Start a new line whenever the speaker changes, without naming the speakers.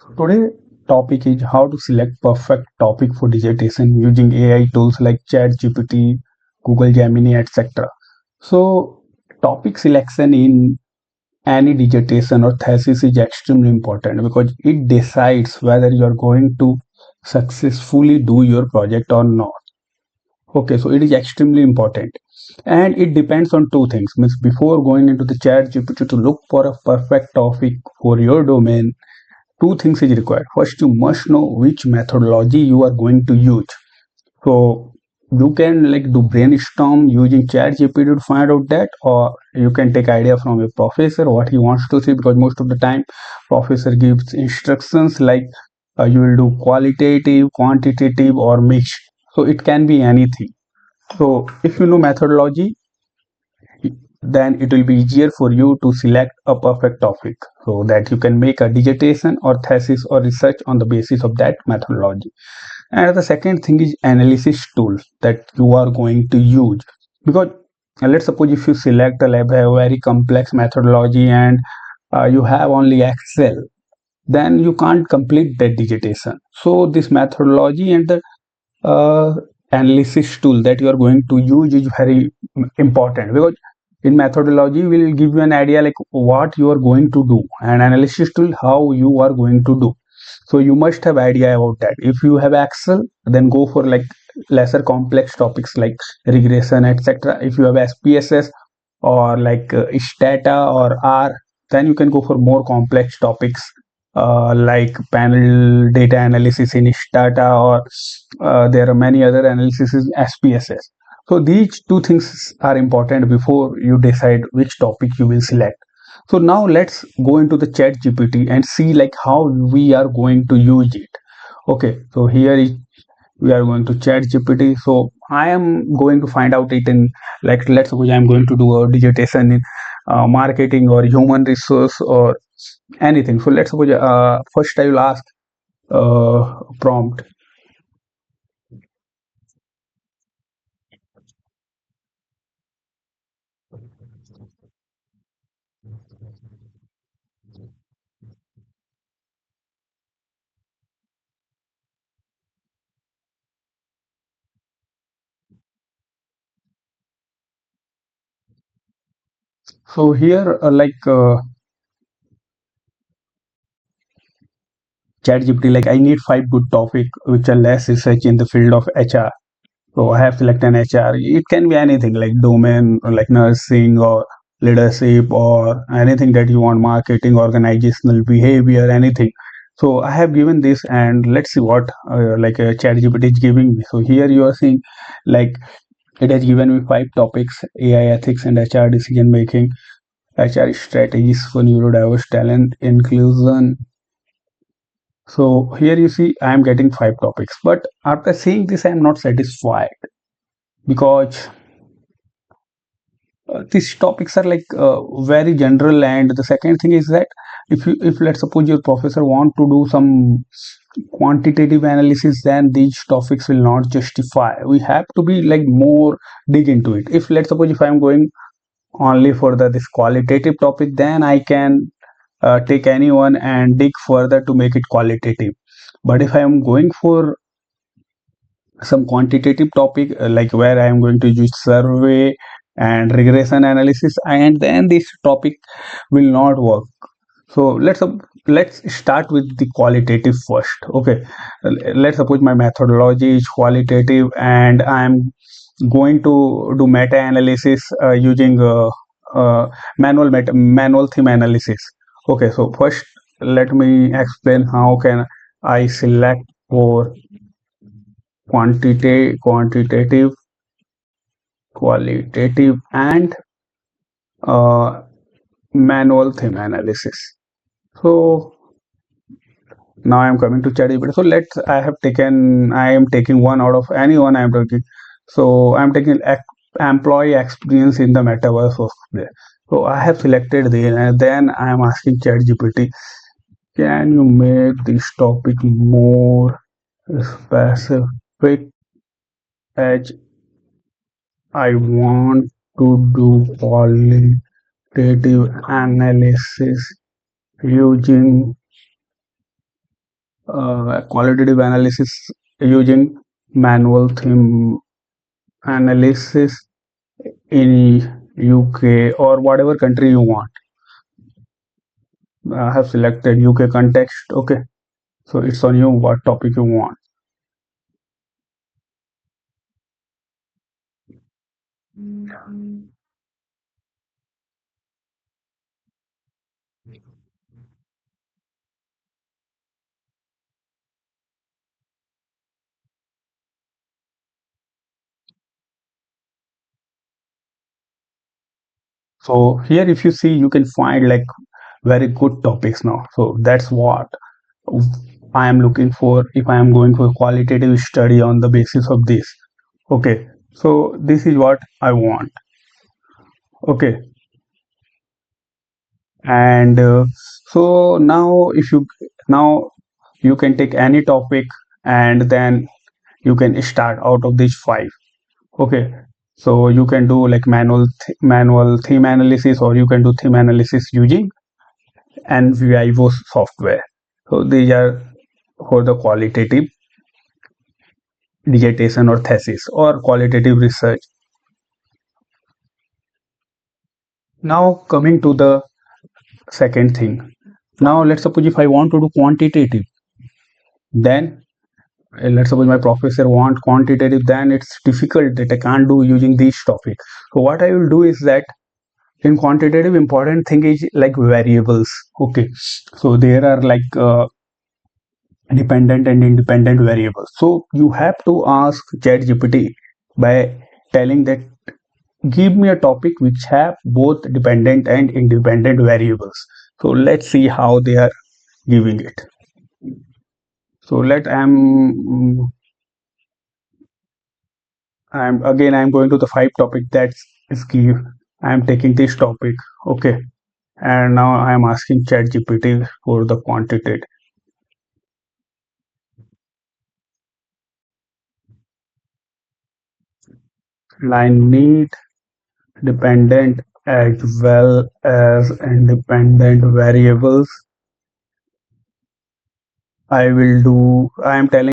Today topic is how to select perfect topic for dissertation using AI tools like ChatGPT, Google Gemini, etc. So topic selection in any dissertation or thesis is extremely important because it decides whether you are going to successfully do your project or not. Okay, so it is extremely important. And it depends on two things. Means before going into the ChatGPT to look for a perfect topic for your domain, two things is required. First, you must know which methodology you are going to use. So you can like do brainstorm using ChatGPT to find out that, or you can take idea from your professor what he wants to see, because most of the time professor gives instructions like you will do qualitative, quantitative, or mixed. So it can be anything. So if you know methodology, then it will be easier for you to select a perfect topic so that you can make a dissertation or thesis or research on the basis of that methodology. And the second thing is analysis tools that you are going to use, because let's suppose if you select a very complex methodology and you have only Excel, then you can't complete that dissertation. So this methodology and the uh, analysis tool that you are going to use is very important, because in methodology will give you an idea like what you are going to do, and analysis tool how you are going to do. So you must have idea about that. If you have Excel, then go for like lesser complex topics like regression, etc. If you have SPSS or like stata or R, then you can go for more complex topics like panel data analysis in stata, or there are many other analysis in SPSS. So these two things are important before you decide which topic you will select. So now let's go into the chat GPT and see like how we are going to use it. Okay, so here is we are going to chat GPT. So I am going to find out it in, like, let's suppose I'm going to do a dissertation in marketing or human resource or anything. So let's suppose first I will ask prompt. So here chat GPT, like I need five good topic which are less research in the field of HR. So I have selected an HR. It can be anything like domain, or like nursing or leadership or anything that you want, marketing, organizational behavior, anything. So I have given this, and let's see what ChatGPT is giving me. So here you are seeing like it has given me five topics: AI ethics and HR decision making, HR strategies for neurodiverse talent inclusion. So here you see I am getting five topics, but after seeing this, I am not satisfied, because these topics are like very general. And the second thing is that if let's suppose your professor want to do some quantitative analysis, then these topics will not justify. We have to be like more dig into it. If let's suppose if I'm going only for this qualitative topic, then I can take anyone and dig further to make it qualitative. But if I am going for some quantitative topic, like where I am going to use survey and regression analysis, and then this topic will not work. So let's start with the qualitative first. Okay, let's suppose my methodology is qualitative and I am going to do meta analysis using manual theme analysis. Okay, so first let me explain how can I select for quantitative, qualitative, and uh, manual theme analysis. So now I'm coming to ChatGPT. So let's I am taking one out of anyone I'm taking. So I'm taking employee experience in the metaverse of there. So I have selected the, and then I am asking ChatGPT, can you make this topic more specific, as I want to do qualitative analysis using qualitative analysis using manual theme analysis in UK or whatever country you want. I have selected UK context. Okay, so it's on you what topic you want. So here, if you see, you can find like very good topics now. So that's what I am looking for if I am going for a qualitative study on the basis of this. Okay, so this is what I want. Okay, and so now if you now you can take any topic and then you can start out of these five. Okay, so you can do like manual theme analysis, or you can do theme analysis using NVIVO software. So these are for the qualitative dissertation or thesis or qualitative research. Now coming to the second thing. Now let's suppose if I want to do quantitative, then let's suppose my professor want quantitative, then it's difficult that I can't do using these topics. So what I will do is that in quantitative, important thing is like variables. Okay, so there are like dependent and independent variables. So you have to ask ChatGPT by telling that give me a topic which have both dependent and independent variables. So let's see how they are giving it. So let I'm going to the five topic that is give. I'm taking this topic. Okay, and now I'm asking ChatGPT for the quantitative. And I need dependent as well as independent variables. I will do. I am telling